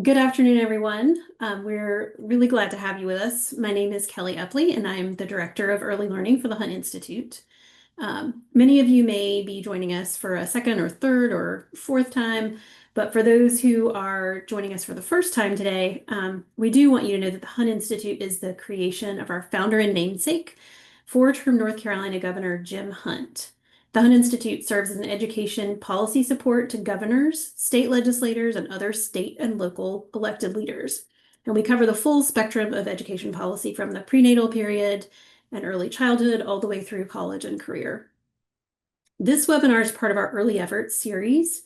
Good afternoon, everyone. We're really glad to have you with us. My name is Kelly Epley, and I'm the Director of Early Learning for the Hunt Institute. Many of you may be joining us for a second or third or fourth time, but for those who are joining us for the first time today, we do want you to know that the Hunt Institute is the creation of our founder and namesake, former North Carolina Governor Jim Hunt. The Hunt Institute serves as an education policy support to governors, state legislators, and other state and local elected leaders. And we cover the full spectrum of education policy from the prenatal period and early childhood all the way through college and career. This webinar is part of our Early Efforts series,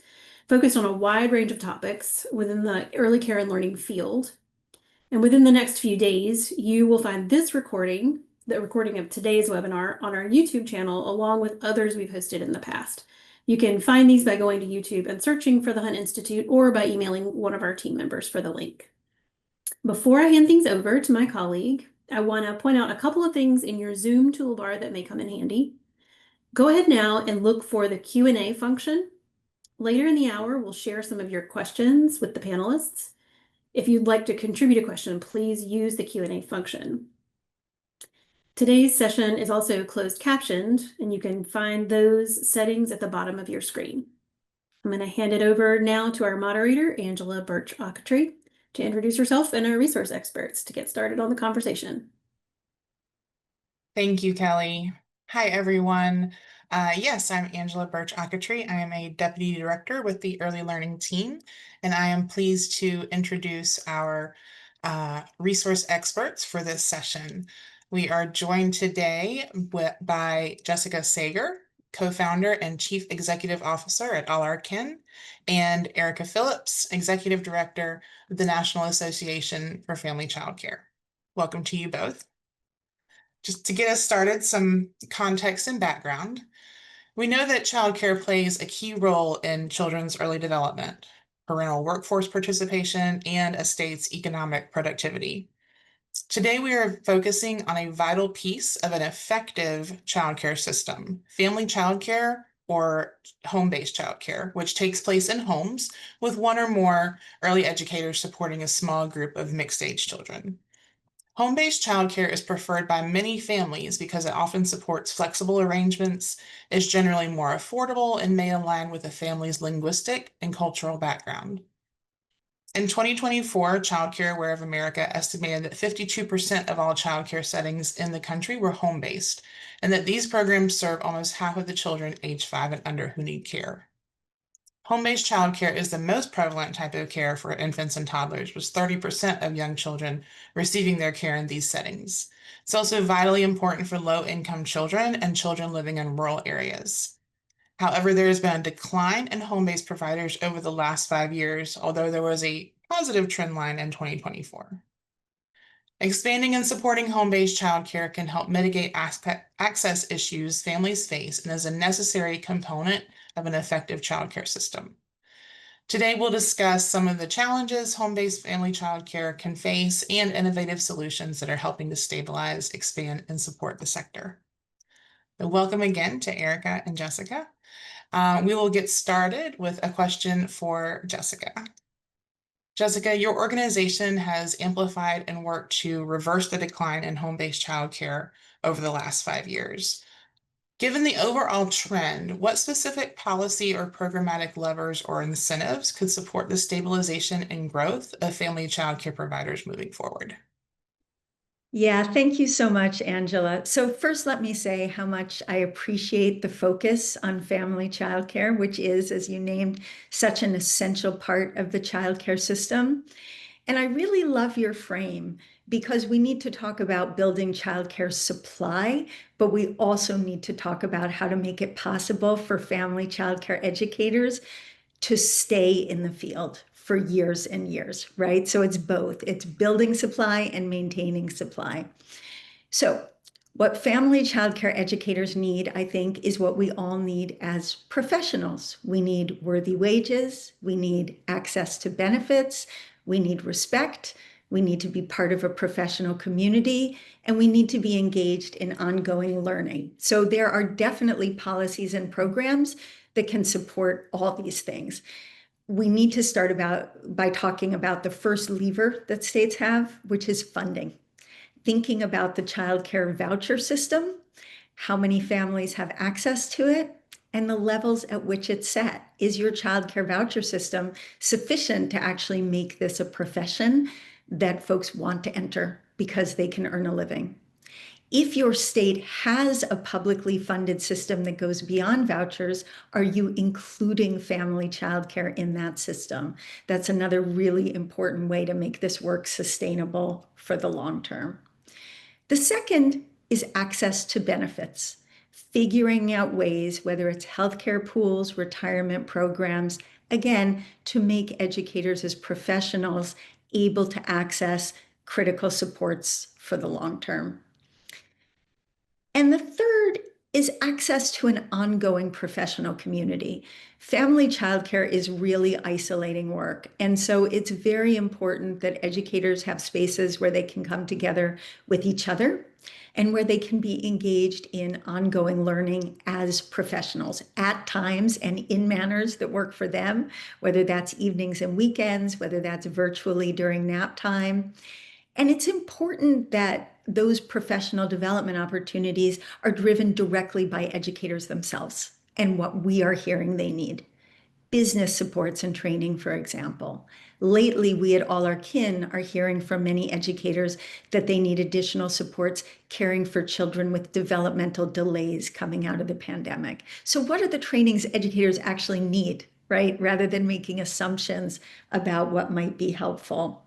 focused on a wide range of topics within the early care and learning field. And within the next few days, you will find this recording, the recording of today's webinar, on our YouTube channel, along with others we've hosted in the past. You can find these by going to YouTube and searching for the Hunt Institute or by emailing one of our team members for the link. Before I hand things over to my colleague, I want to point out a couple of things in your Zoom toolbar that may come in handy. Go ahead now and look for the Q&A function. Later in the hour, we'll share some of your questions with the panelists. If you'd like to contribute a question, please use the Q&A function. Today's session is also closed captioned, and you can find those settings at the bottom of your screen. I'm going to hand it over now to our moderator, Angela Birch-Ochtree, to introduce herself and our resource experts to get started on the conversation. Thank you, Kelly. Hi, everyone. Yes, I'm Angela Birch-Ochtree. I am a Deputy Director with the Early Learning team, and I am pleased to introduce our resource experts for this session. We are joined today by Jessica Sager, co-founder and Chief Executive Officer at All Our Kin, and Erica Phillips, Executive Director of the National Association for Family Childcare. Welcome to you both. Just to get us started, some context and background. We know that childcare plays a key role in children's early development, parental workforce participation, and a state's economic productivity. Today, we are focusing on a vital piece of an effective childcare system, family childcare or home-based childcare, which takes place in homes with one or more early educators supporting a small group of mixed-age children. Home-based childcare is preferred by many families because it often supports flexible arrangements, is generally more affordable, and may align with a family's linguistic and cultural background. In 2024, Child Care Aware of America estimated that 52% of all childcare settings in the country were home-based, and that these programs serve almost half of the children age 5 and under who need care. Home-based childcare is the most prevalent type of care for infants and toddlers, with 30% of young children receiving their care in these settings. It's also vitally important for low-income children and children living in rural areas. However, there has been a decline in home-based providers over the last 5 years, although there was a positive trend line in 2024. Expanding and supporting home-based childcare can help mitigate access issues families face and is a necessary component of an effective childcare system. Today, we'll discuss some of the challenges home-based family childcare can face and innovative solutions that are helping to stabilize, expand, and support the sector. So welcome again to Erica and Jessica. We will get started with a question for Jessica. Jessica, your organization has amplified and worked to reverse the decline in home-based childcare over the last 5 years. Given the overall trend, what specific policy or programmatic levers or incentives could support the stabilization and growth of family childcare providers moving forward? Yeah, thank you so much, Angela. So first, let me say how much I appreciate the focus on family childcare, which is, as you named, such an essential part of the childcare system. And I really love your frame because we need to talk about building childcare supply, but we also need to talk about how to make it possible for family childcare educators to stay in the field for years and years, right? So it's both. It's building supply and maintaining supply. So what family childcare educators need, I think, is what we all need as professionals. We need worthy wages. We need access to benefits. We need respect. We need to be part of a professional community, and we need to be engaged in ongoing learning. So there are definitely policies and programs that can support all these things. we need to start by talking about the first lever that states have, which is funding. Thinking about the child care voucher system, how many families have access to it, and the levels at which it's set. Is your child care voucher system sufficient to actually make this a profession that folks want to enter because they can earn a living? If your state has a publicly funded system that goes beyond vouchers, are you including family childcare in that system? That's another really important way to make this work sustainable for the long term. The second is access to benefits, figuring out ways, whether it's healthcare pools, retirement programs, again, to make educators as professionals able to access critical supports for the long term. And the third is access to an ongoing professional community. Family childcare is really isolating work. And so it's very important that educators have spaces where they can come together with each other and where they can be engaged in ongoing learning as professionals at times and in manners that work for them, whether that's evenings and weekends, whether that's virtually during nap time. And it's important that those professional development opportunities are driven directly by educators themselves and what we are hearing they need. Business supports and training, for example. Lately, we at All Our Kin are hearing from many educators that they need additional supports caring for children with developmental delays coming out of the pandemic. So what are the trainings educators actually need, right? Rather than making assumptions about what might be helpful.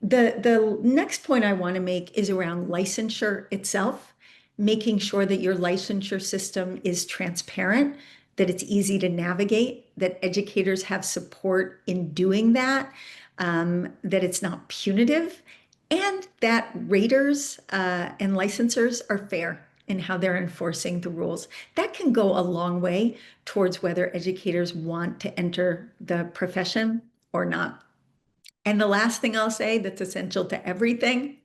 The next point I want to make is around licensure itself, making sure that your licensure system is transparent, that it's easy to navigate, that educators have support in doing that, that it's not punitive, and that raters and licensors are fair in how they're enforcing the rules. That can go a long way towards whether educators want to enter the profession or not. And the last thing I'll say that's essential to everything,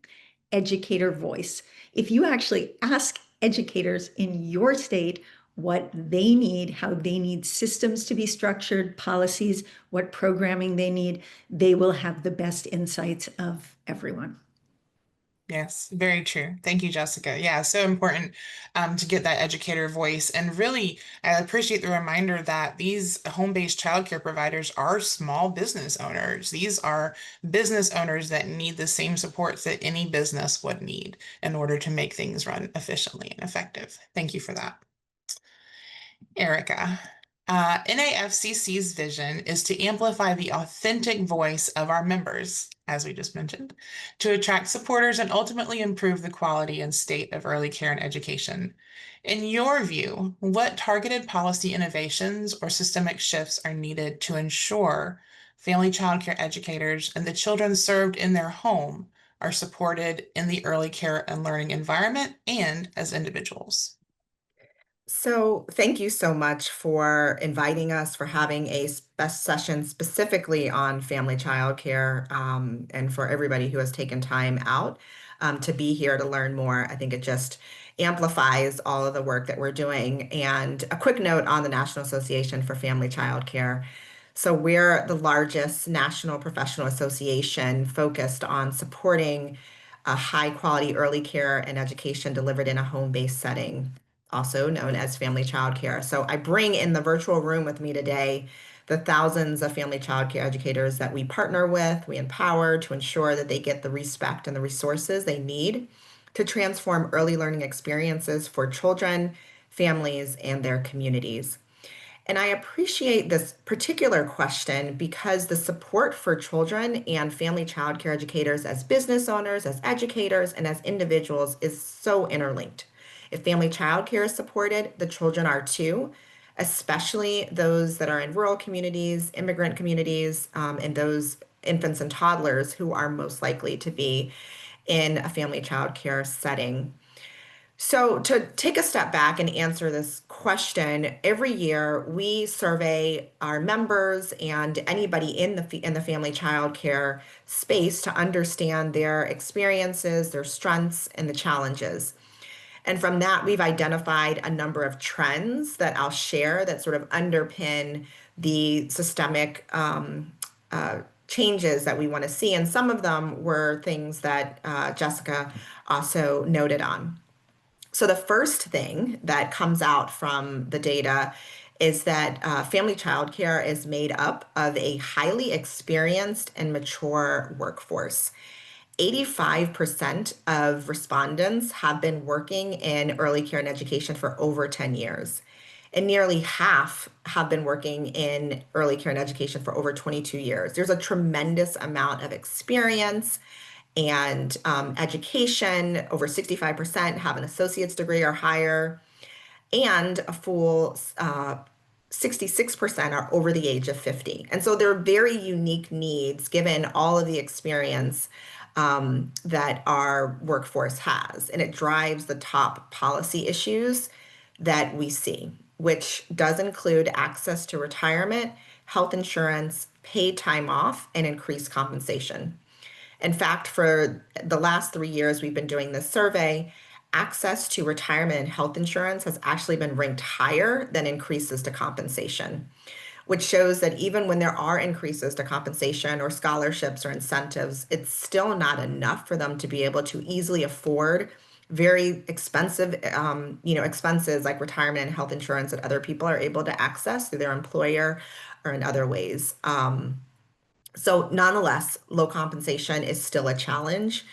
educator voice. If you actually ask educators in your state what they need, how they need systems to be structured, policies, what programming they need, they will have the best insights of everyone. Yes, very true. Thank you, Jessica. Yeah, so important to get that educator voice. And really, I appreciate the reminder that these home-based childcare providers are small business owners. These are business owners that need the same supports that any business would need in order to make things run efficiently and effective. Thank you for that. Erica. NAFCC's vision is to amplify the authentic voice of our members, as we just mentioned, to attract supporters and ultimately improve the quality and state of early care and education. In your view, what targeted policy innovations or systemic shifts are needed to ensure family child care educators and the children served in their home are supported in the early care and learning environment and as individuals? So thank you so much for inviting us, for having a session specifically on family childcare, and for everybody who has taken time out to be here to learn more. I think it just amplifies all of the work that we're doing. And a quick note on the National Association for Family Childcare. So we're the largest national professional association focused on supporting a high quality early care and education delivered in a home-based setting, also known as family childcare. So I bring in the virtual room with me today the thousands of family childcare educators that we partner with, we empower to ensure that they get the respect and the resources they need to transform early learning experiences for children, families, and their communities. And I appreciate this particular question because the support for children and family childcare educators as business owners, as educators, and as individuals is so interlinked. If family childcare is supported, the children are too, especially those that are in rural communities, immigrant communities, and those infants and toddlers who are most likely to be in a family childcare setting. So, to take a step back and answer this question, every year we survey our members and anybody in the family child care space to understand their experiences, their strengths, and the challenges. And from that, we've identified a number of trends that I'll share that sort of underpin the systemic changes that we want to see. And some of them were things that Jessica also noted on. So the first thing that comes out from the data is that family childcare is made up of a highly experienced and mature workforce. 85% of respondents have been working in early care and education for over 10 years. And nearly half have been working in early care and education for over 22 years. There's a tremendous amount of experience and education. Over 65% have an associate's degree or higher, and a full 66% are over the age of 50. And so they're very unique needs given all of the experience that our workforce has. And it drives the top policy issues that we see, which does include access to retirement, health insurance, paid time off, and increased compensation. In fact, for the last 3 years we've been doing this survey, access to retirement and health insurance has actually been ranked higher than increases to compensation, which shows that even when there are increases to compensation or scholarships or incentives, it's still not enough for them to be able to easily afford very expensive, expenses like retirement and health insurance that other people are able to access through their employer or in other ways. So nonetheless, low compensation is still a challenge.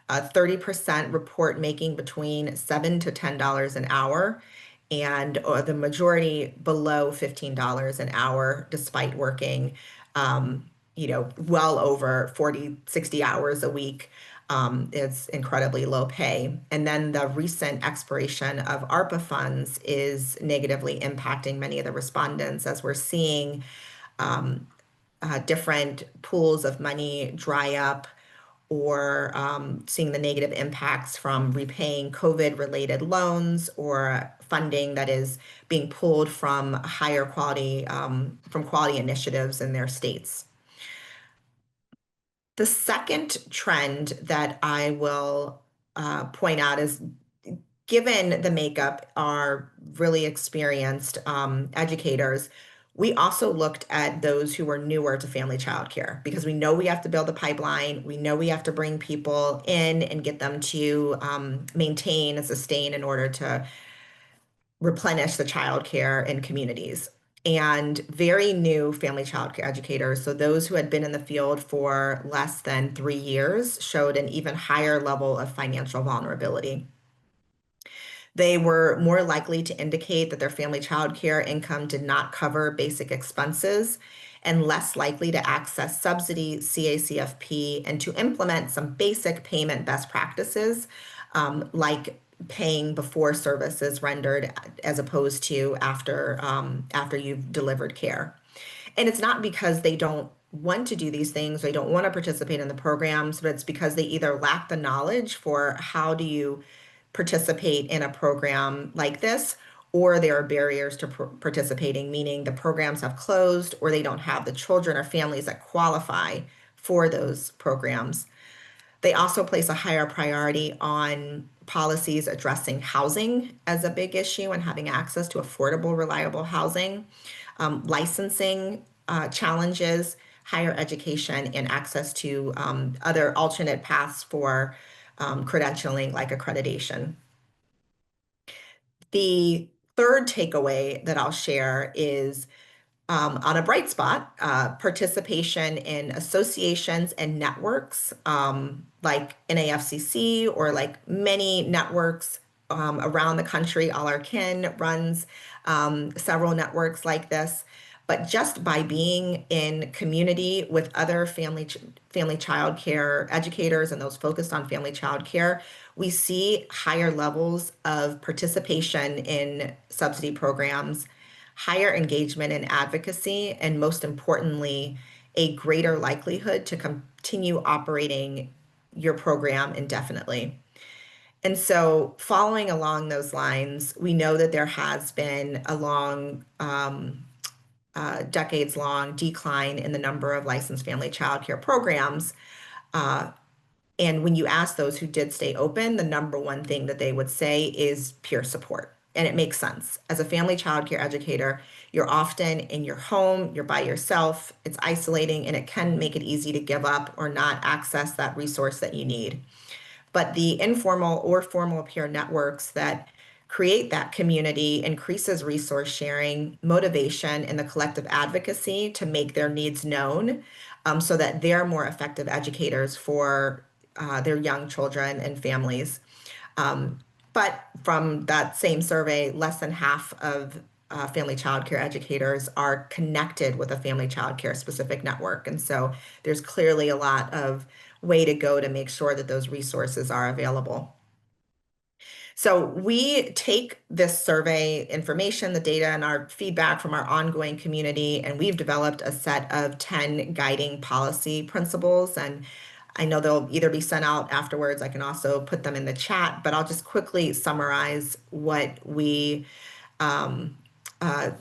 30% report making between $7 to $10 an hour, and the majority below $15 an hour, despite working, well over 40, 60 hours a week. It's incredibly low pay. And then the recent expiration of ARPA funds is negatively impacting many of the respondents as we're seeing different pools of money dry up, or seeing the negative impacts from repaying COVID-related loans or funding that is being pulled from higher quality, from quality initiatives in their states. The second trend that I will point out is, given the makeup are really experienced educators, we also looked at those who were newer to family childcare because we know we have to build a pipeline. We know we have to bring people in and get them to maintain and sustain in order to replenish the childcare in communities. And very new family childcare educators, so those who had been in the field for less than 3 years, showed an even higher level of financial vulnerability. They were more likely to indicate that their family childcare income did not cover basic expenses, and less likely to access subsidy, CACFP, and to implement some basic payment best practices, like paying before service is rendered as opposed to after you've delivered care. And it's not because they don't want to do these things, they don't want to participate in the programs, but it's because they either lack the knowledge for how do you participate in a program like this, or there are barriers to participating, meaning the programs have closed or they don't have the children or families that qualify for those programs. They also place a higher priority on policies addressing housing as a big issue and having access to affordable, reliable housing, licensing challenges, higher education, and access to other alternate paths for credentialing like accreditation. The third takeaway that I'll share is on a bright spot, participation in associations and networks like NAFCC, or like many networks around the country. All Our Kin runs several networks like this. But just by being in community with other family child care educators and those focused on family child care, we see higher levels of participation in subsidy programs, higher engagement and advocacy, and most importantly, a greater likelihood to continue operating your program indefinitely. And so, following along those lines, we know that there has been a long, decades long decline in the number of licensed family child care programs. And when you ask those who did stay open, the number one thing that they would say is peer support. and it makes sense. As a family child care educator, you're often in your home, you're by yourself, it's isolating, and it can make it easy to give up or not access that resource that you need. But the informal or formal peer networks that create that community increases resource sharing, motivation, and the collective advocacy to make their needs known, so that they're more effective educators for their young children and families. Um, but from that same survey, less than half of family child care educators are connected with a family child care specific network. And so there's clearly a lot of way to go to make sure that those resources are available. So we take this survey information, the data, and our feedback from our ongoing community, and we've developed a set of 10 guiding policy principles. And I know they'll either be sent out afterwards. I can also put them in the chat, but I'll just quickly summarize what we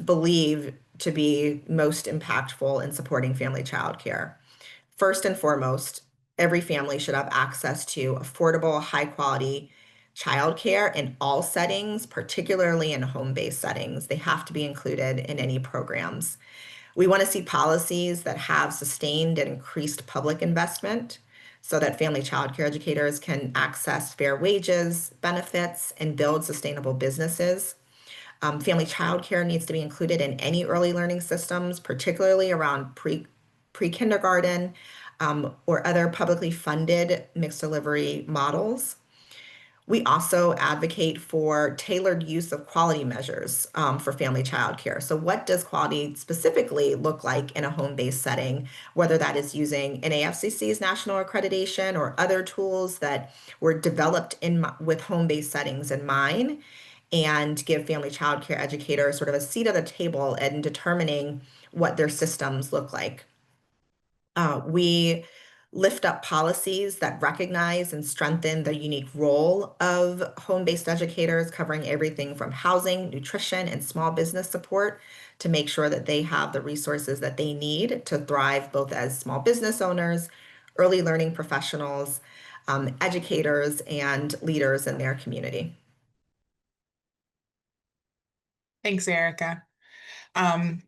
believe to be most impactful in supporting family child care. First and foremost, every family should have access to affordable, high quality childcare in all settings, particularly in home based settings. They have to be included in any programs. We want to see policies that have sustained and increased public investment so that family child care educators can access fair wages, benefits, and build sustainable businesses. Family child care needs to be included in any early learning systems, particularly around pre-kindergarten, or other publicly funded mixed delivery models. We also advocate for tailored use of quality measures for family child care. So what does quality specifically look like in a home-based setting, whether that is using NAFCC's national accreditation or other tools that were developed with home-based settings in mind, and give family child care educators sort of a seat at the table in determining what their systems look like. We lift up policies that recognize and strengthen the unique role of home-based educators, covering everything from housing, nutrition, and small business support to make sure that they have the resources that they need to thrive both as small business owners, early learning professionals, educators, and leaders in their community. Thanks, Erica. Um,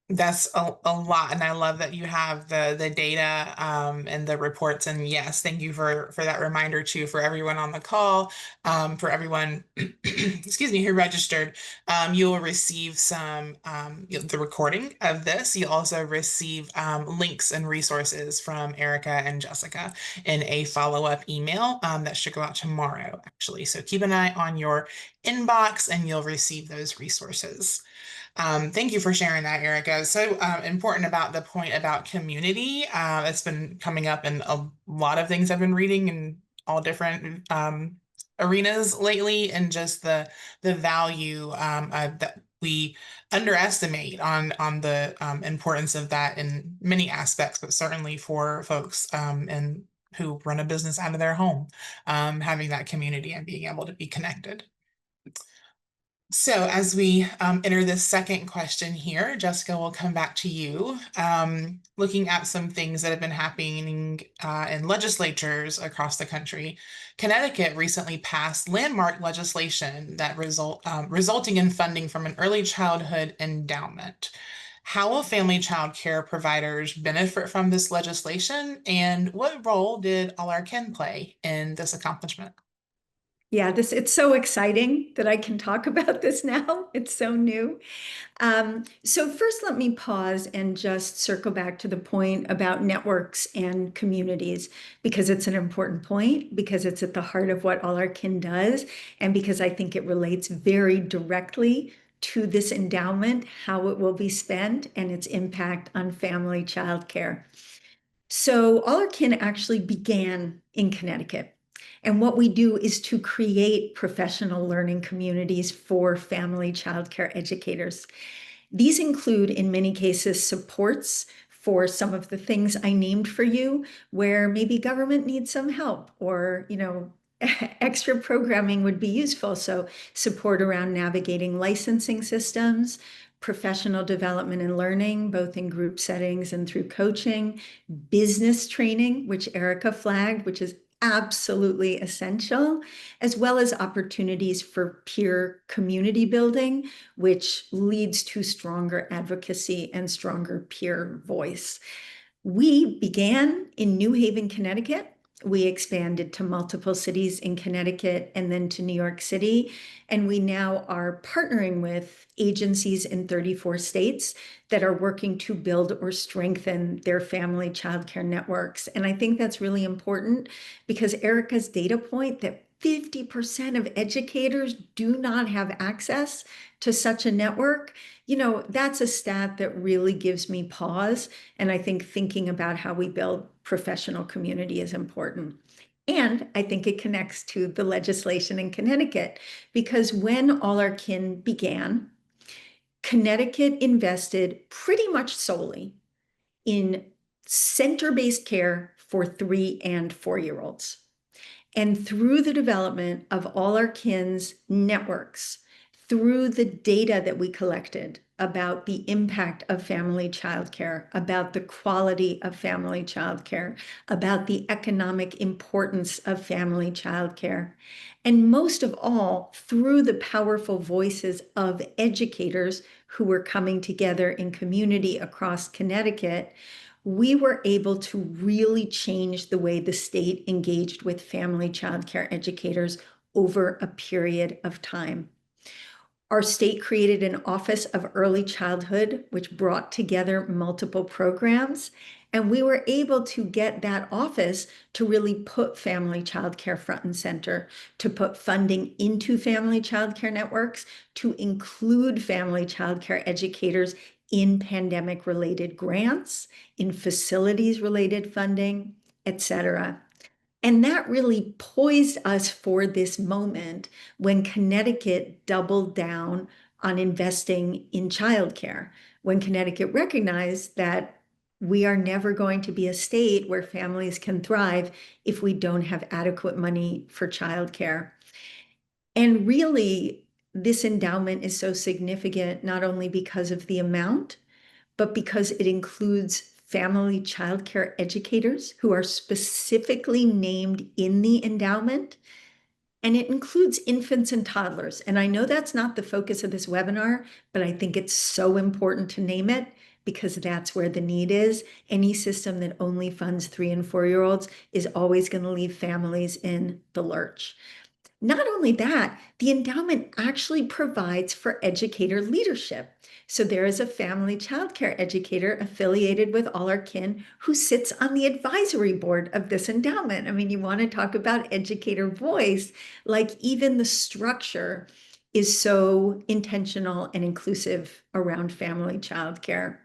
that's a lot, and I love that you have the data and the reports. And yes, thank you for that reminder too for everyone on the call, for everyone, excuse me, who registered. You will receive some the recording of this. You'll also receive links and resources from Erica and Jessica in a follow-up email that should go out tomorrow, actually. So keep an eye on your inbox, and you'll receive those resources. Thank you for sharing that, Erica. So important about the point about community. It's been coming up in a lot of things I've been reading in all different arenas lately, and just the value that we underestimate on the importance of that in many aspects, but certainly for folks and who run a business out of their home, having that community and being able to be connected. So as we enter this second question here, Jessica, we'll come back to you. Looking at some things that have been happening in legislatures across the country, Connecticut recently passed landmark legislation that resulting in funding from an early childhood endowment. How will family child care providers benefit from this legislation, and what role did All Our Kin play in this accomplishment? Yeah, it's so exciting that I can talk about this now. It's so new. So first, let me pause and just circle back to the point about networks and communities, because it's an important point, because it's at the heart of what All Our Kin does, and because I think it relates very directly to this endowment, how it will be spent, and its impact on family child care. So All Our Kin actually began in Connecticut. And what we do is to create professional learning communities for family childcare educators. These include, in many cases, supports for some of the things I named for you, where maybe government needs some help, or, extra programming would be useful. So support around navigating licensing systems, professional development and learning, both in group settings and through coaching, business training, which Erica flagged, which is absolutely essential, as well as opportunities for peer community building, which leads to stronger advocacy and stronger peer voice. We began in New Haven, Connecticut. We expanded to multiple cities in Connecticut and then to New York City. And we now are partnering with agencies in 34 states that are working to build or strengthen their family childcare networks. And I think that's really important because Erica's data point that 50% of educators do not have access to such a network, that's a stat that really gives me pause. And I think thinking about how we build professional community is important. And I think it connects to the legislation in Connecticut, because when All Our Kin began, Connecticut invested pretty much solely in center-based care for 3 and 4-year-olds. And through the development of All Our Kin's networks, through the data that we collected about the impact of family childcare, about the quality of family childcare, about the economic importance of family childcare, and most of all, through the powerful voices of educators who were coming together in community across Connecticut, we were able to really change the way the state engaged with family childcare educators over a period of time. Our state created an Office of Early Childhood, which brought together multiple programs, and we were able to get that office to really put family childcare front and center, to put funding into family childcare networks, to include family childcare educators in pandemic-related grants, in facilities-related funding, etc. And that really poised us for this moment when Connecticut doubled down on investing in childcare, when Connecticut recognized that we are never going to be a state where families can thrive if we don't have adequate money for childcare. And really, this endowment is so significant, not only because of the amount, but because it includes family childcare educators who are specifically named in the endowment. And it includes infants and toddlers. And I know that's not the focus of this webinar, but I think it's so important to name it because that's where the need is. Any system that only funds 3 and 4-year-olds is always going to leave families in the lurch. Not only that, the endowment actually provides for educator leadership. So there is a family childcare educator affiliated with All Our Kin who sits on the advisory board of this endowment. I mean, you want to talk about educator voice, like even the structure is so intentional and inclusive around family childcare.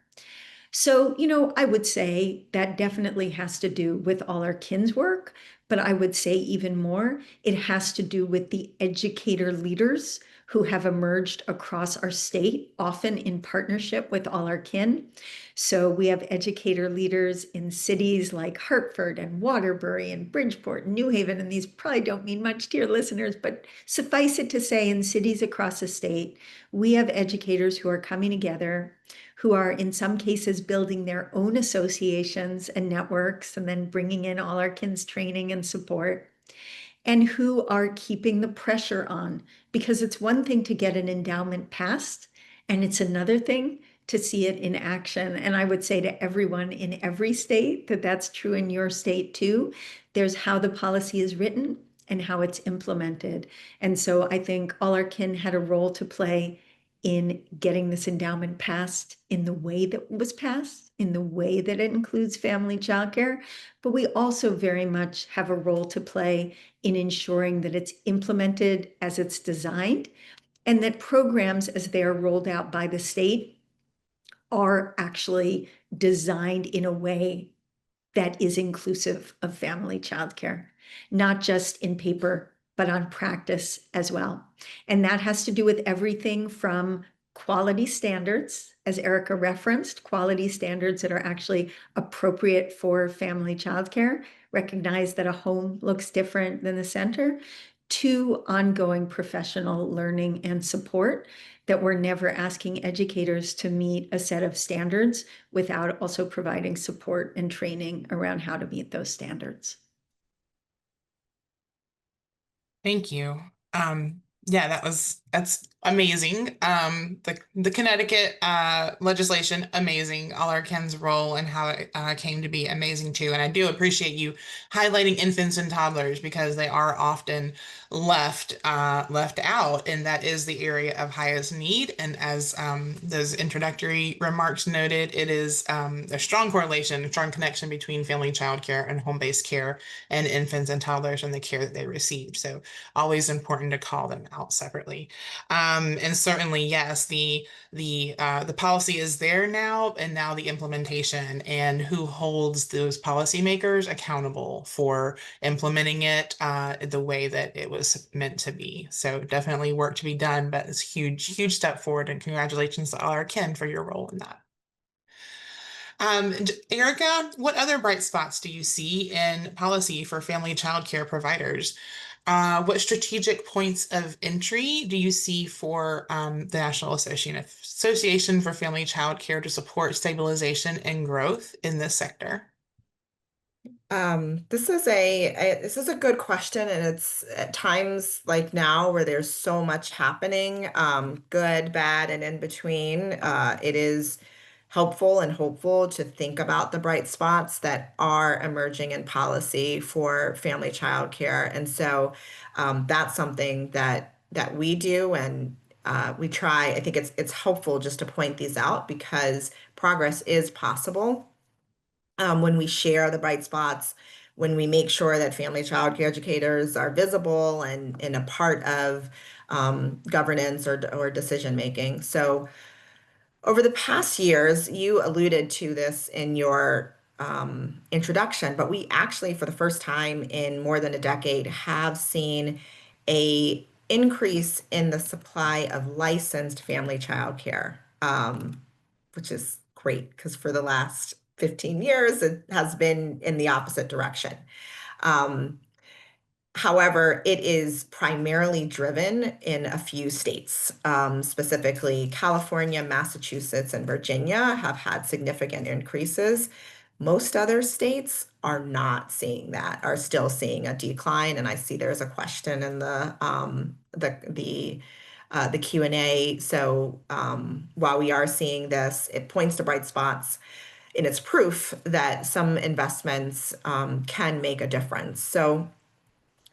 So, I would say that definitely has to do with All Our Kin's work, but I would say even more, it has to do with the educator leaders who have emerged across our state, often in partnership with All Our Kin. So we have educator leaders in cities like Hartford and Waterbury and Bridgeport and New Haven, and these probably don't mean much to your listeners, but suffice it to say, in cities across the state, we have educators who are coming together, who are in some cases building their own associations and networks and then bringing in All Our Kin's training and support, and who are keeping the pressure on, because it's one thing to get an endowment passed and it's another thing to see it in action. And I would say to everyone in every state that that's true in your state too. There's how the policy is written and how it's implemented. And so I think All Our Kin had a role to play in getting this endowment passed in the way that it was passed, in the way that it includes family childcare, but we also very much have a role to play in ensuring that it's implemented as it's designed, and that programs, as they are rolled out by the state, are actually designed in a way that is inclusive of family childcare, not just in paper, but on practice as well. And that has to do with everything from quality standards, as Erica referenced, quality standards that are actually appropriate for family childcare, recognize that a home looks different than the center, to ongoing professional learning and support, that we're never asking educators to meet a set of standards without also providing support and training around how to meet those standards. Thank you. Yeah, that's amazing. The Connecticut legislation, amazing. All our Ken's role and how it came to be amazing too. And I do appreciate you highlighting infants and toddlers because they are often left out, and that is the area of highest need. And as those introductory remarks noted, it is a strong correlation, a strong connection between family child care and home-based care and infants and toddlers and the care that they receive. So always important to call them out separately. And certainly, yes, the policy is there now, and now the implementation and who holds those policymakers accountable for implementing it the way that it was meant to be. So definitely work to be done, but it's a huge step forward, and congratulations to all our kin for your role in that. Erica, what other bright spots do you see in policy for family child care providers? What strategic points of entry do you see for the National Association for Family Child Care to support stabilization and growth in this sector? This is a good question, and it's at times like now where there's so much happening, good, bad, and in between. It is helpful and hopeful to think about the bright spots that are emerging in policy for family child care, and so that's something that we do, and we try. I think it's helpful just to point these out because progress is possible when we share the bright spots, when we make sure that family child care educators are visible and a part of governance or decision making. So over the past years, you alluded to this in your introduction, but we actually, for the first time in more than a decade, have seen a increase in the supply of licensed family child care, which is great because for the last 15 years, it has been in the opposite direction. Um, However, it is primarily driven in a few states, specifically California, Massachusetts, and Virginia have had significant increases. Most other states are not seeing that, are still seeing a decline. And I see there's a question in the Q&A. So while we are seeing this, it points to bright spots and it's proof that some investments can make a difference. So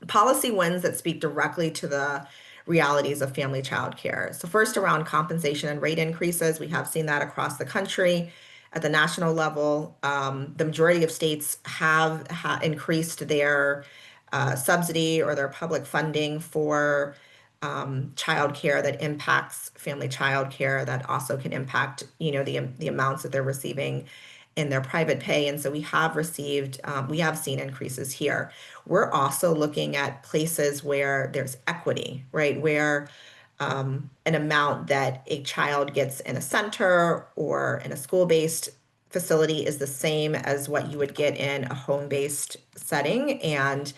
policy wins that speak directly to the realities of family child care. So first, around compensation and rate increases, we have seen that across the country. At the national level, the majority of states have increased their subsidy or their public funding for child care that impacts family child care that also can impact, the amounts that they're receiving in their private pay. And so we have seen increases here. We're also looking at places where there's equity, right? Where an amount that a child gets in a center or in a school-based facility is the same as what you would get in a home-based setting. And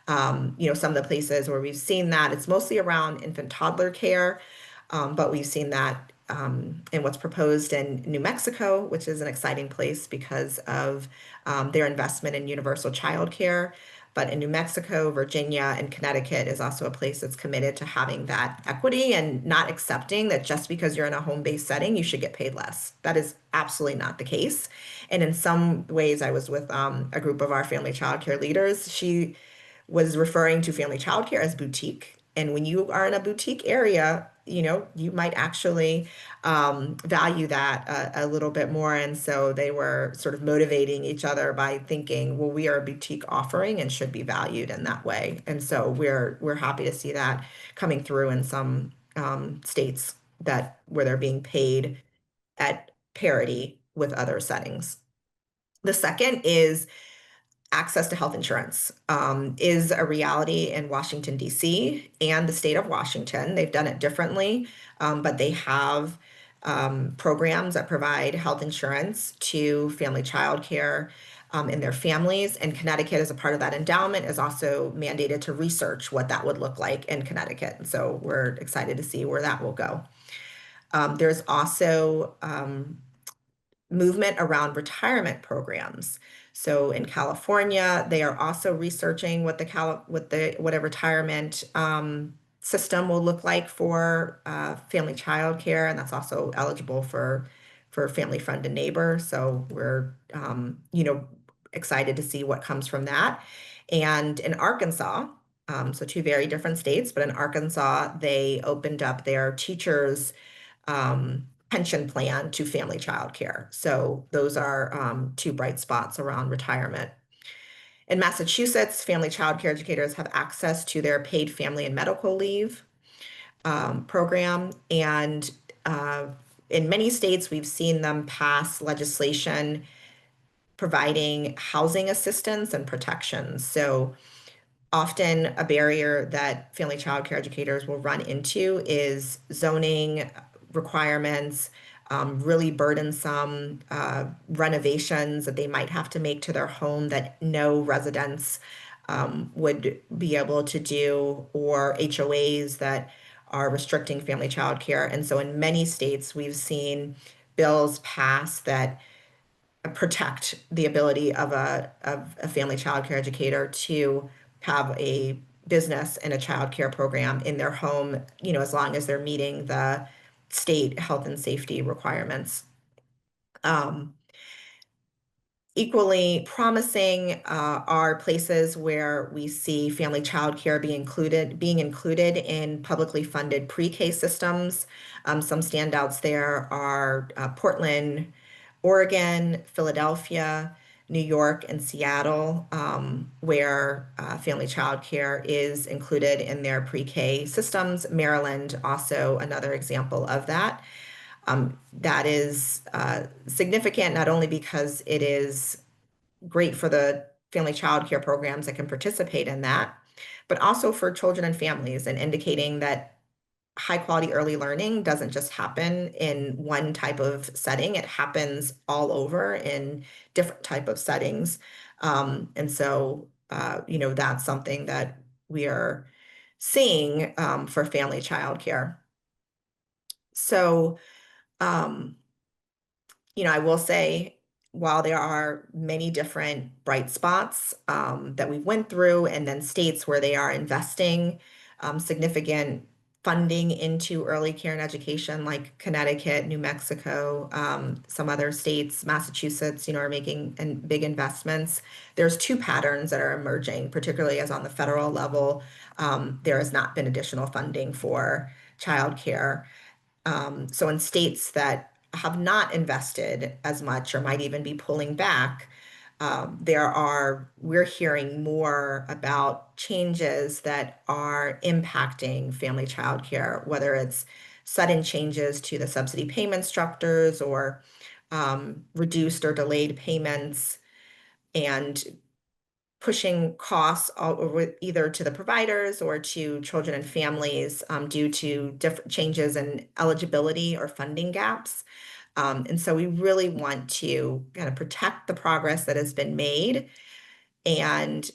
some of the places where we've seen that, it's mostly around infant toddler care, but we've seen that in what's proposed in New Mexico, which is an exciting place because of their investment in universal child care. But in New Mexico, Virginia, and Connecticut is also a place that's committed to having that equity and not accepting that just because you're in a home-based setting, you should get paid less. That is absolutely not the case. And in some ways, I was with a group of our family child care leaders. She was referring to family childcare as boutique. And when you are in a boutique area, you might actually value that a little bit more. And so they were sort of motivating each other by thinking, well, we are a boutique offering and should be valued in that way. And so we're happy to see that coming through in some states where they're being paid at parity with other settings. The second is access to health insurance is a reality in Washington, D.C. and the state of Washington. They've done it differently, but they have programs that provide health insurance to family child care and their families. And Connecticut, as a part of that endowment, is also mandated to research what that would look like in Connecticut. And so we're excited to see where that will go. There's also movement around retirement programs. So in California, they are also researching what what a retirement system will look like for family child care, and that's also eligible for family friend and neighbor. So we're excited to see what comes from that. And in Arkansas, so two very different states, but in Arkansas, they opened up their teachers pension plan to family child care. So those are two bright spots around retirement. In Massachusetts, family child care educators have access to their paid family and medical leave program. And in many states, we've seen them pass legislation providing housing assistance and protections. So often a barrier that family child care educators will run into is zoning requirements, really burdensome renovations that they might have to make to their home that no residents would be able to do, or HOAs that are restricting family child care. And so in many states, we've seen bills pass that protect the ability of a family child care educator to have a business and a child care program in their home, as long as they're meeting the state health and safety requirements. Equally promising are places where we see family child care being included in publicly funded pre-K systems. Some standouts there are Portland, Oregon, Philadelphia, New York, and Seattle, where family child care is included in their pre-K systems. Maryland, also another example of that. That is significant not only because it is great for the family child care programs that can participate in that, but also for children and families, and indicating that high quality early learning doesn't just happen in one type of setting. It happens all over in different type of settings. And so, that's something that we are seeing for family child care. So, um, I will say, while there are many different bright spots that we went through, and then states where they are investing significant funding into early care and education, like Connecticut, New Mexico, some other states, Massachusetts, are making big investments. There's two patterns that are emerging, particularly as on the federal level, there has not been additional funding for childcare. So in states that have not invested as much or might even be pulling back, we're hearing more about changes that are impacting family childcare, whether it's sudden changes to the subsidy payment structures, or reduced or delayed payments, and pushing costs either to the providers or to children and families due to different changes in eligibility or funding gaps. And so we really want to kind of protect the progress that has been made, and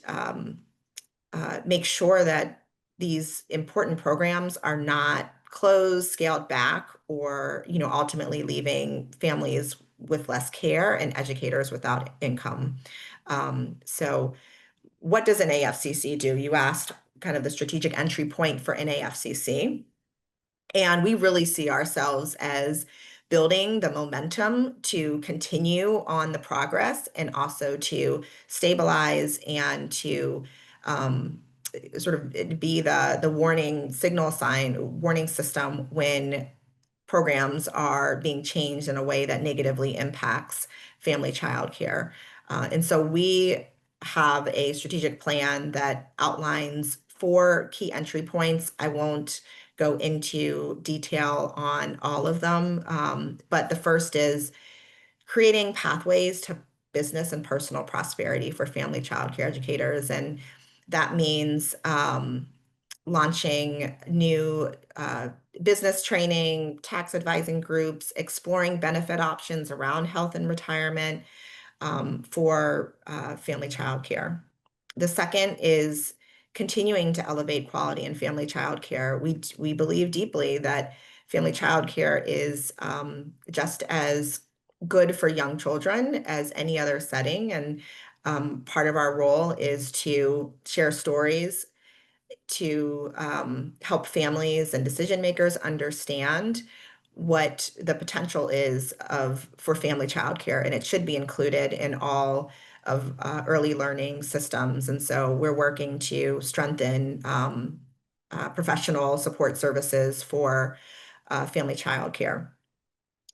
make sure that these important programs are not closed, scaled back, or ultimately leaving families with less care and educators without income. So what does an AFCC do? You asked kind of the strategic entry point for NAFCC. And we really see ourselves as building the momentum to continue on the progress, and also to stabilize and to sort of be the warning system when programs are being changed in a way that negatively impacts family child care. And so we have a strategic plan that outlines 4 key entry points. I won't go into detail on all of them, but the first is creating pathways to business and personal prosperity for family child care educators. And that means launching new business training, tax advising groups, exploring benefit options around health and retirement for family child care. The second is continuing to elevate quality in family child care. We believe deeply that family child care is just as good for young children as any other setting. And Part of our role is to share stories to help families and decision makers understand what the potential is for family childcare, and it should be included in all of early learning systems. And so we're working to strengthen professional support services for family childcare.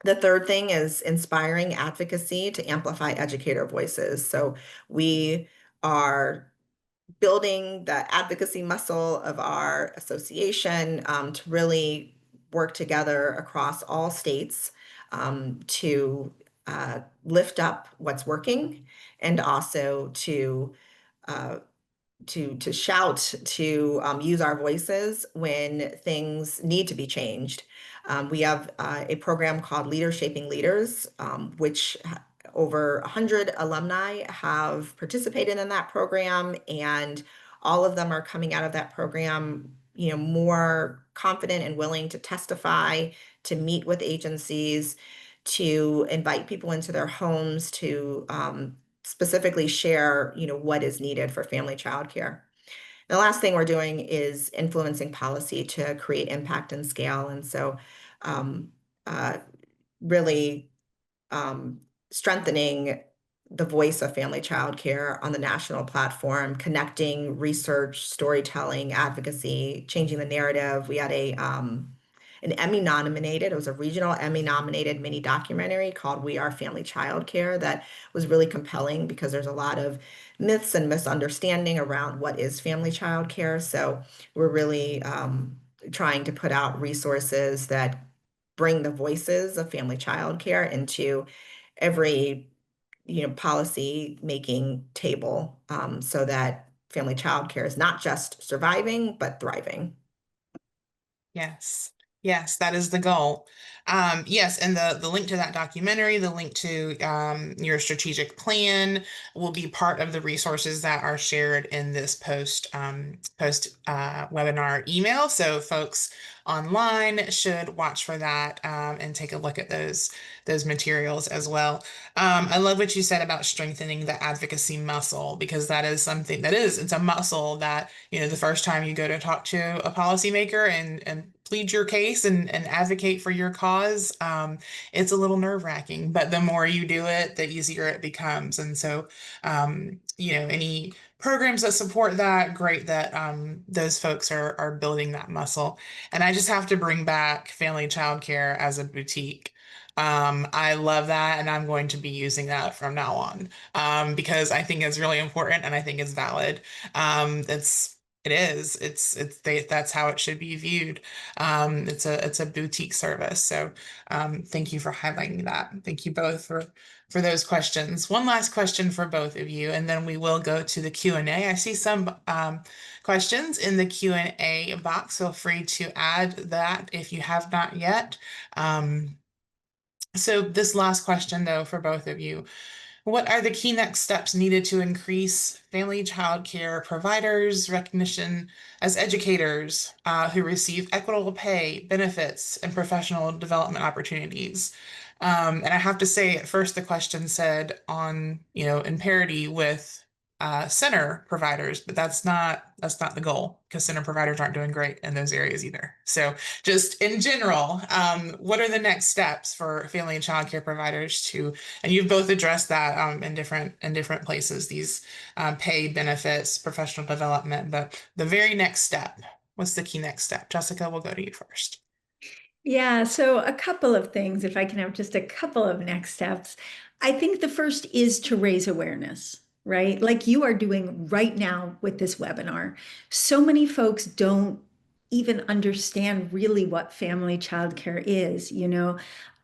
The third thing is inspiring advocacy to amplify educator voices. So we are building the advocacy muscle of our association to really work together across all states to lift up what's working and also uh, to shout, to use our voices when things need to be changed. We have a program called Leaders Shaping Leaders, which over 100 alumni have participated in that program, and all of them are coming out of that program, more confident and willing to testify, to meet with agencies, to invite people into their homes, to specifically share, what is needed for family childcare. The last thing we're doing is influencing policy to create impact and scale. And so um, uh, really strengthening the voice of family childcare on the national platform, connecting research, storytelling, advocacy, changing the narrative. We had an Emmy nominated, it was a regional Emmy nominated mini documentary called We Are Family Childcare that was really compelling because there's a lot of myths and misunderstanding around what is family childcare. So we're really trying to put out resources that bring the voices of family childcare into every policy making table so that family childcare is not just surviving but thriving. Yes. Yes, that is the goal. Yes, and the link to that documentary, the link to your strategic plan will be part of the resources that are shared in this post webinar email. So folks online should watch for that and take a look at those materials as well. I love what you said about strengthening the advocacy muscle, because that is something it's a muscle that, the first time you go to talk to a policymaker and plead your case and advocate for your cause, it's a little nerve-wracking, but the more you do it, the easier it becomes. And so, any programs that support that, great that those folks are building that muscle. And I just have to bring back family childcare as a boutique. I love that, and I'm going to be using that from now on because I think it's really important and I think it's valid. It is. That's how it should be viewed. It's a boutique service. So thank you for highlighting that. Thank you both for those questions. One last question for both of you, and then we will go to the Q&A. I see some questions in the Q&A box. Feel free to add that if you have not yet. So this last question, though, for both of you, what are the key next steps needed to increase family child care providers' recognition as educators who receive equitable pay, benefits, and professional development opportunities? And I have to say, at first, the question said in parity with center providers, but that's not the goal, because center providers aren't doing great in those areas either. So just in general, what are the next steps for family and child care providers and you've both addressed that in different places, these paid benefits, professional development, but the very next step, what's the key next step? Jessica, we'll go to you first. Yeah, so a couple of things, if I can have just a couple of next steps. I think the first is to raise awareness, right? Like you are doing right now with this webinar. So many folks don't even understand really what family childcare is.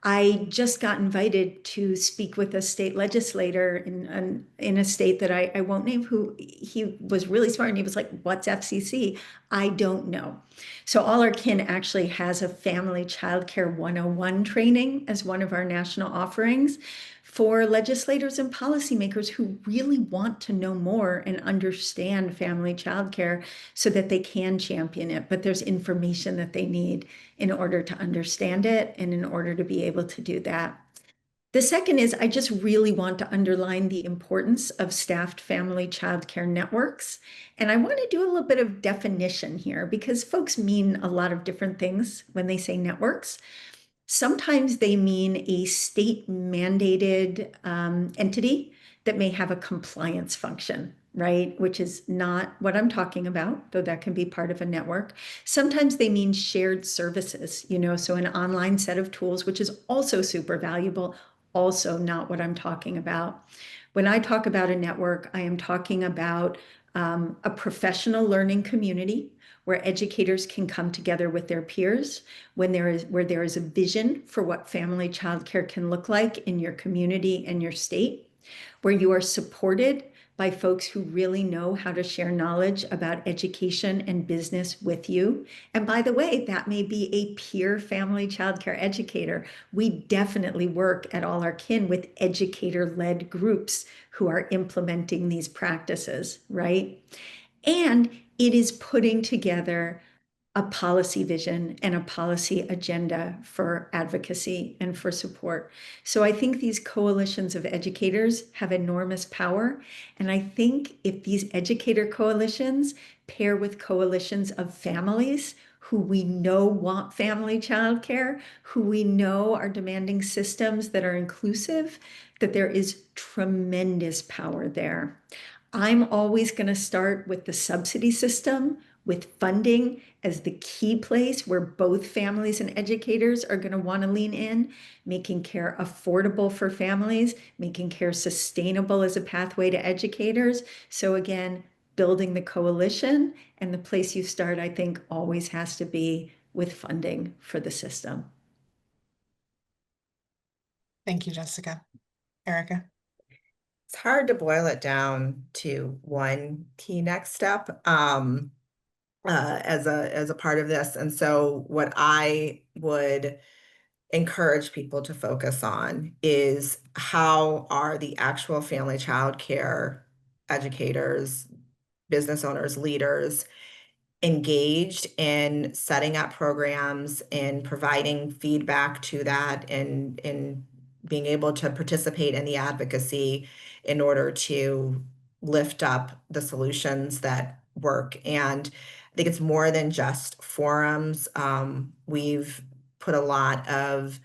I just got invited to speak with a state legislator in a state that I won't name, who he was really smart, and he was like, "What's FCC?" I don't know. So All Our Kin actually has a Family Childcare 101 training as one of our national offerings for legislators and policymakers who really want to know more and understand family childcare so that they can champion it. But there's information that they need in order to understand it and in order to be able to do that. The second is I just really want to underline the importance of staffed family childcare networks. And I want to do a little bit of definition here because folks mean a lot of different things when they say networks. Sometimes they mean a state mandated entity that may have a compliance function, right? Which is not what I'm talking about, though that can be part of a network. Sometimes they mean shared services, so an online set of tools, which is also super valuable, also not what I'm talking about. When I talk about a network, I am talking about a professional learning community where educators can come together with their peers where there is a vision for what family childcare can look like in your community and your state, where you are supported by folks who really know how to share knowledge about education and business with you. And by the way, that may be a peer family childcare educator. We definitely work at All Our Kin with educator-led groups who are implementing these practices, right? And it is putting together a policy vision and a policy agenda for advocacy and for support. So I think these coalitions of educators have enormous power. And I think if these educator coalitions pair with coalitions of families who we know want family childcare, who we know are demanding systems that are inclusive, that there is tremendous power there. I'm always going to start with the subsidy system, with funding as the key place where both families and educators are going to want to lean in, making care affordable for families, making care sustainable as a pathway to educators. So again, building the coalition, and the place you start, I think, always has to be with funding for the system. Thank you, Jessica. Erica? It's hard to boil it down to one key next step as a part of this. And so what I would encourage people to focus on is how are the actual family child care educators, business owners, leaders engaged in setting up programs and providing feedback to that and being able to participate in the advocacy in order to lift up the solutions that work. And I think it's more than just forums. We've put a lot of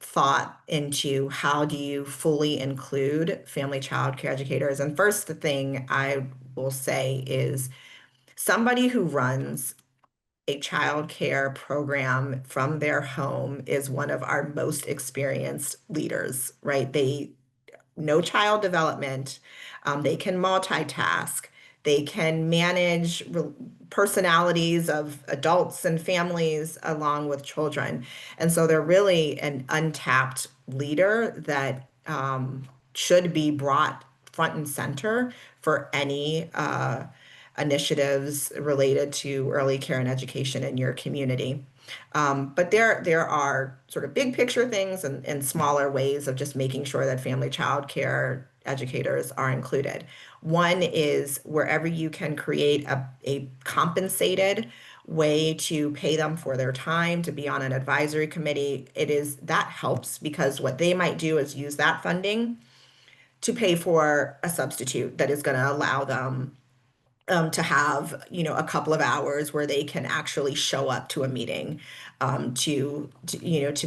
thought into how do you fully include family child care educators. And first, the thing I will say is somebody who runs a child care program from their home is one of our most experienced leaders, right? They no child development. They can multitask. They can manage personalities of adults and families along with children. And so they're really an untapped leader that should be brought front and center for any initiatives related to early care and education in your community. But there are sort of big picture things and smaller ways of just making sure that family child care educators are included. One is wherever you can create a compensated way to pay them for their time to be on an advisory committee, that helps because what they might do is use that funding to pay for a substitute that is going to allow them to have, a couple of hours where they can actually show up to a meeting to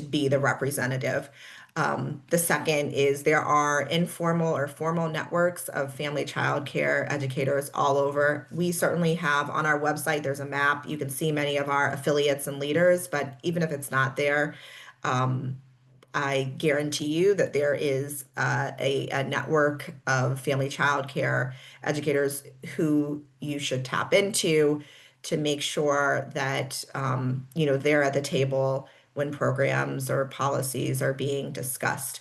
be the representative. The second is there are informal or formal networks of family child care educators all over. We certainly have on our website, there's a map. You can see many of our affiliates and leaders, but even if it's not there, um, I guarantee you that there is a network of family child care educators who you should tap into to make sure that they're at the table when programs or policies are being discussed.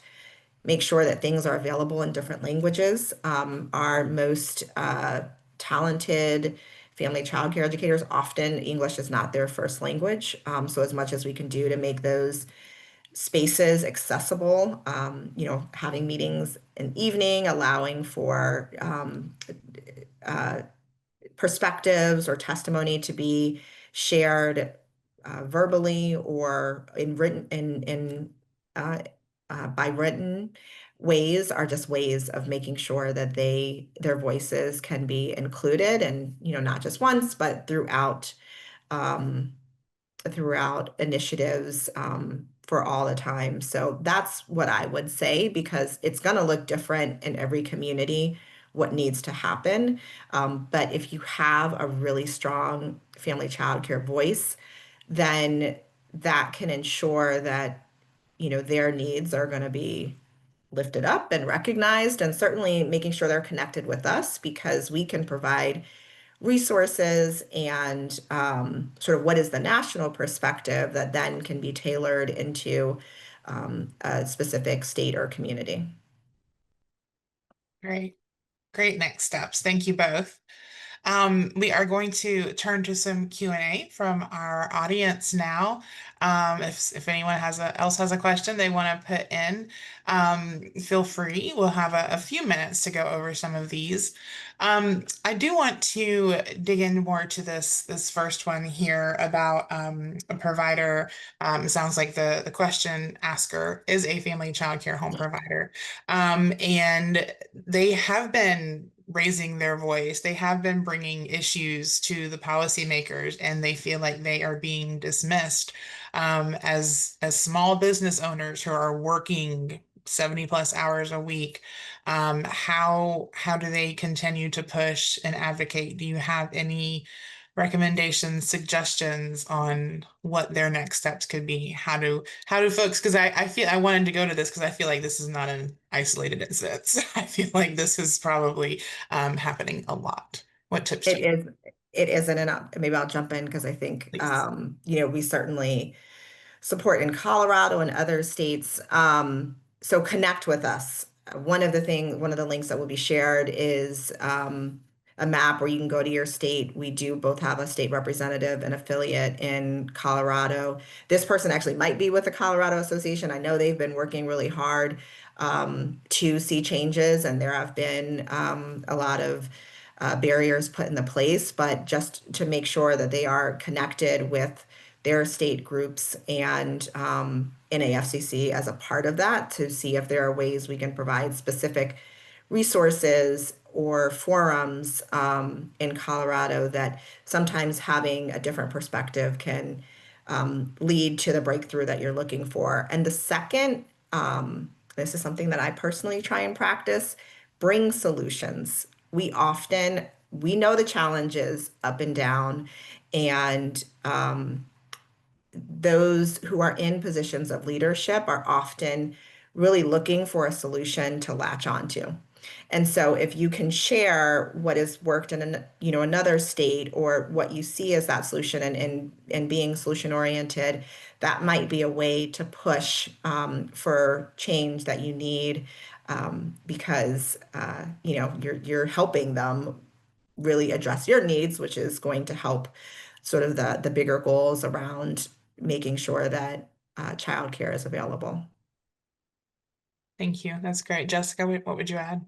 Make sure that things are available in different languages. Our most talented family child care educators, often English is not their first language. So as much as we can do to make those spaces accessible, having meetings in evening, allowing for perspectives or testimony to be shared verbally or in written in by written ways are just ways of making sure that their voices can be included, and not just once, but um, throughout initiatives for all the time. So that's what I would say, because it's going to look different in every community what needs to happen. But if you have a really strong family childcare voice, then that can ensure that their needs are going to be lifted up and recognized, and certainly making sure they're connected with us, because we can provide resources and sort of what is the national perspective that then can be tailored into a specific state or community. Great. Great next steps. Thank you both. We are going to turn to some Q&A from our audience now. If anyone else has a question they want to put in, feel free. We'll have a few minutes to go over some of these. I do want to dig in more to this first one here about a provider. It sounds like the question asker is a family child care home provider. And they have been raising their voice. They have been bringing issues to the policymakers, and they feel like they are being dismissed as small business owners who are working 70 plus hours a week. How do they continue to push and advocate? Do you have any recommendations, suggestions on what their next steps could be? How do folks, because I feel I wanted to go to this because I feel like this is not an isolated incident. I feel like this is probably happening a lot. What tips do It you have, is, it isn't, and maybe I'll jump in because I think, please? we certainly support in Colorado and other states. So connect with us. One of the links that will be shared is a map where you can go to your state. We do both have a state representative and affiliate in Colorado. This person actually might be with the Colorado Association. I know they've been working really hard to see changes, and there have been a lot of barriers put into place, but just to make sure that they are connected with their state groups and NAFCC as a part of that, to see if there are ways we can provide specific resources or forums in Colorado that sometimes having a different perspective can lead to the breakthrough that you're looking for. And the second, this is something that I personally try and practice, bring solutions. We know the challenges up and down, and those who are in positions of leadership are often really looking for a solution to latch onto. And so if you can share what has worked in another state, or what you see as that solution, and being solution oriented, that might be a way to push for change that you need, because you're helping them really address your needs, which is going to help sort of the bigger goals around making sure that childcare is available. Thank you. That's great. Jessica, what would you add?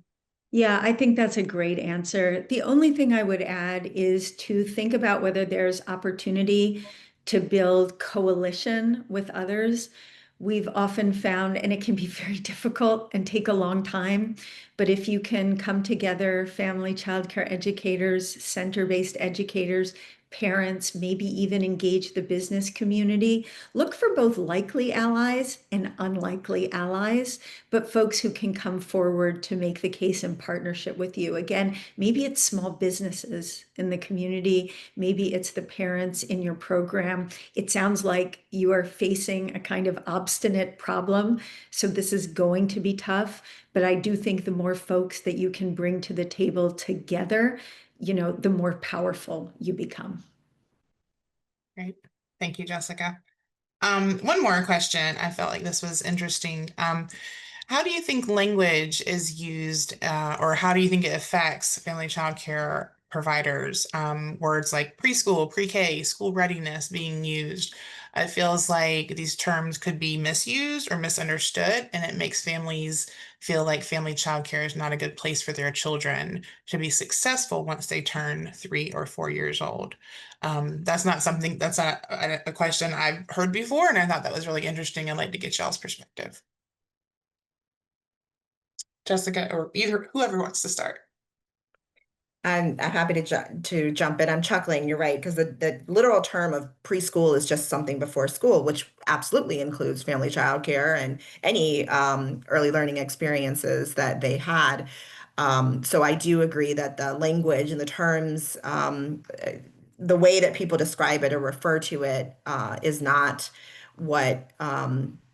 Yeah, I think that's a great answer. The only thing I would add is to think about whether there's opportunity to build coalition with others. We've often found, and it can be very difficult and take a long time, but if you can come together, family childcare educators, center-based educators, parents, maybe even engage the business community, look for both likely allies and unlikely allies, but folks who can come forward to make the case in partnership with you. Again, maybe it's small businesses in the community, maybe it's the parents in your program. It sounds like you are facing a kind of obstinate problem, so this is going to be tough, but I do think the more folks that you can bring to the table together, the more powerful you become. Great. Thank you, Jessica. One more question. I felt like this was interesting. How do you think language is used, or how do you think it affects family childcare providers? Words like preschool, pre-K, school readiness being used. It feels like these terms could be misused or misunderstood, and it makes families feel like family childcare is not a good place for their children to be successful once they turn 3 or 4 years old. That's not a question I've heard before, and I thought that was really interesting. I'd like to get y'all's perspective. Jessica, or either whoever wants to start. I'm happy to jump in. I'm chuckling. You're right, because the literal term of preschool is just something before school, which absolutely includes family childcare and any early learning experiences that they had. So I do agree that the language and the terms, the way that people describe it or refer to it, is not what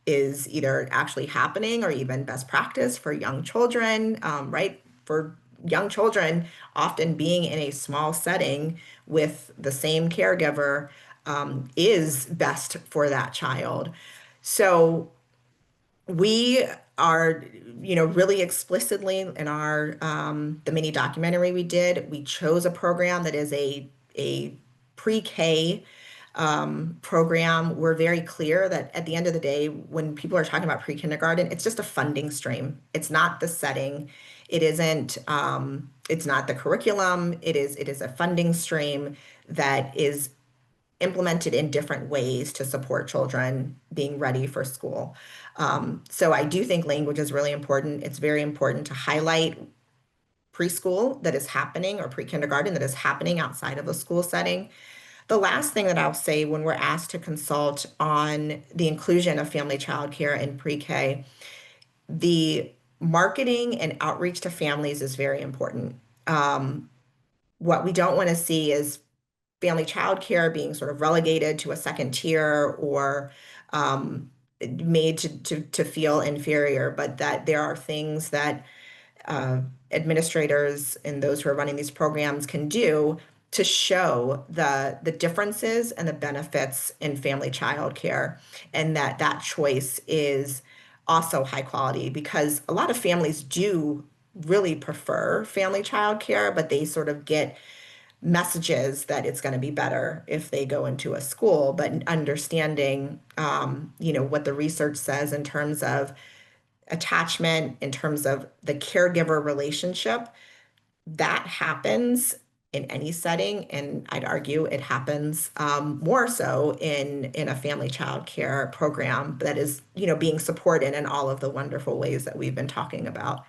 is either actually happening or even best practice for young children, right? For young children, often being in a small setting with the same caregiver is best for that child. So we are, really explicitly in our the mini documentary we did, we chose a program that is a pre-K program. We're very clear that at the end of the day, when people are talking about pre-kindergarten, it's just a funding stream. It's not the setting. It isn't. It's not the curriculum. It is a funding stream that is implemented in different ways to support children being ready for school. So I do think language is really important. It's very important to highlight preschool that is happening or pre-kindergarten that is happening outside of a school setting. The last thing that I'll say when we're asked to consult on the inclusion of family childcare in pre-K, the marketing and outreach to families is very important. What we don't want to see is family childcare being sort of relegated to a second tier or made to feel inferior, but that there are things that uh, administrators and those who are running these programs can do to show the differences and the benefits in family childcare, and that choice is also high quality because a lot of families do really prefer family childcare, but they sort of get messages that it's going to be better if they go into a school, but understanding, what the research says in terms of attachment, in terms of the caregiver relationship, that happens in any setting, and I'd argue it happens more so in a family child care program that is, being supported in all of the wonderful ways that we've been talking about.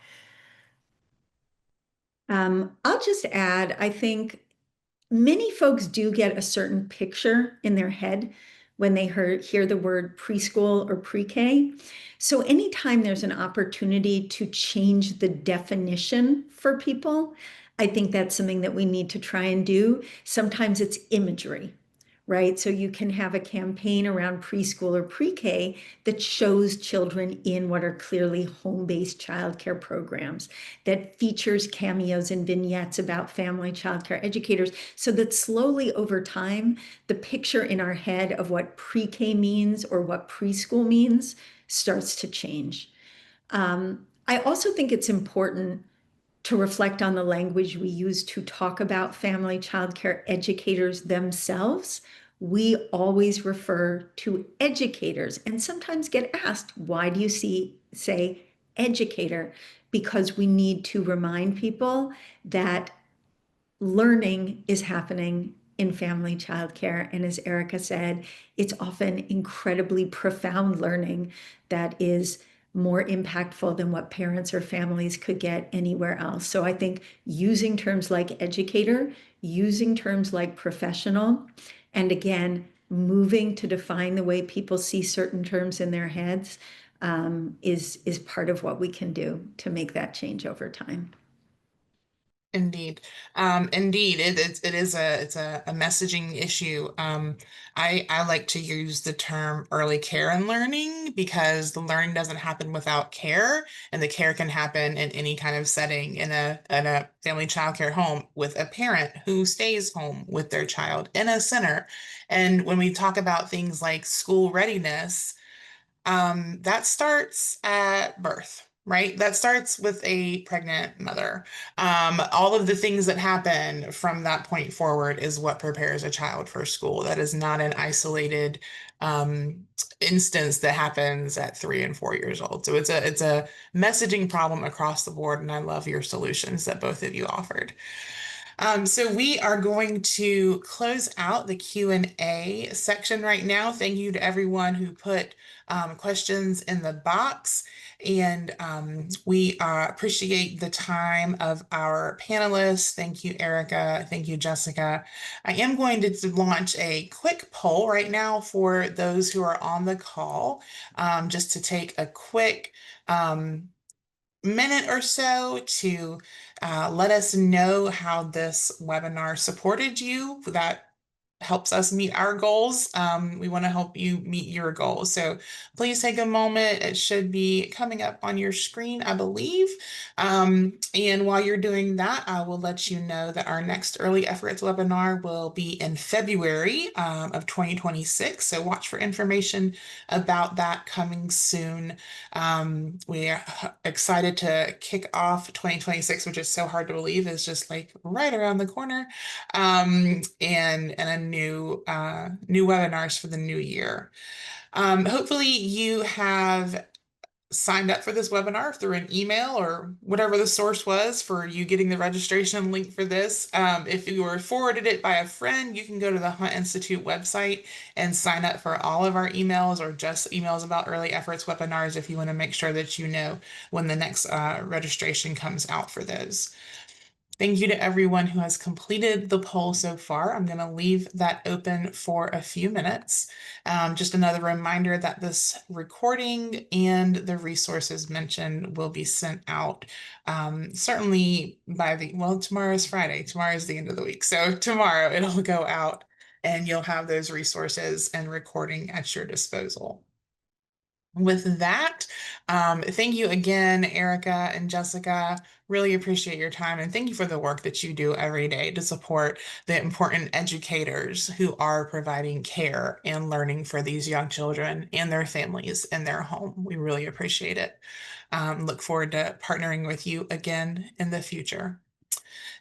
I'll just add, I think many folks do get a certain picture in their head when they hear the word preschool or pre-K. So anytime there's an opportunity to change the definition for people, I think that's something that we need to try and do. Sometimes it's imagery, right? So you can have a campaign around preschool or pre-K that shows children in what are clearly home-based childcare programs, that features cameos and vignettes about family childcare educators, so that slowly over time, the picture in our head of what pre-K means or what preschool means starts to change. I also think it's important to reflect on the language we use to talk about family childcare educators themselves. We always refer to educators and sometimes get asked, why do you say educator? Because we need to remind people that learning is happening in family childcare. And as Erica said, it's often incredibly profound learning that is more impactful than what parents or families could get anywhere else. So I think using terms like educator, using terms like professional, and again, moving to define the way people see certain terms in their heads is part of what we can do to make that change over time. Indeed. Indeed, it's a messaging issue. I like to use the term early care and learning because the learning doesn't happen without care, and the care can happen in any kind of setting in a family childcare home with a parent who stays home with their child in a center. And when we talk about things like school readiness, that starts at birth, right? That starts with a pregnant mother. All of the things that happen from that point forward is what prepares a child for school. That is not an isolated instance that happens at 3 and 4 years old. So it's a messaging problem across the board, and I love your solutions that both of you offered. So we are going to close out the Q&A section right now. Thank you to everyone who put questions in the box. And we appreciate the time of our panelists. Thank you, Erica. Thank you, Jessica. I am going to launch a quick poll right now for those who are on the call, just to take a quick minute or so to let us know how this webinar supported you. That helps us meet our goals. We want to help you meet your goals. So please take a moment. It should be coming up on your screen, I believe. And while you're doing that, I will let you know that our next Early Efforts webinar will be in February of 2026. So watch for information about that coming soon. We are excited to kick off 2026, which is so hard to believe is just like right around the corner. And a new webinars for the new year. Hopefully you have signed up for this webinar through an email or whatever the source was for you getting the registration link for this. If you were forwarded it by a friend, you can go to the Hunt Institute website and sign up for all of our emails or just emails about early efforts webinars if you want to make sure that you know when the next registration comes out for those. Thank you to everyone who has completed the poll so far. I'm going to leave that open for a few minutes. Just another reminder that this recording and the resources mentioned will be sent out certainly by tomorrow is Friday. Tomorrow is the end of the week. So tomorrow it'll go out and you'll have those resources and recording at your disposal. With that, thank you again, Erica and Jessica. Really appreciate your time and thank you for the work that you do every day to support the important educators who are providing care and learning for these young children and their families in their home. We really appreciate it. Look forward to partnering with you again in the future.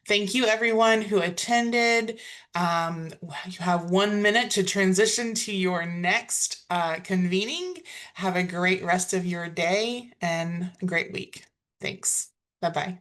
Thank you, everyone who attended. You have 1 minute to transition to your next convening. Have a great rest of your day and a great week. Thanks. Bye-bye.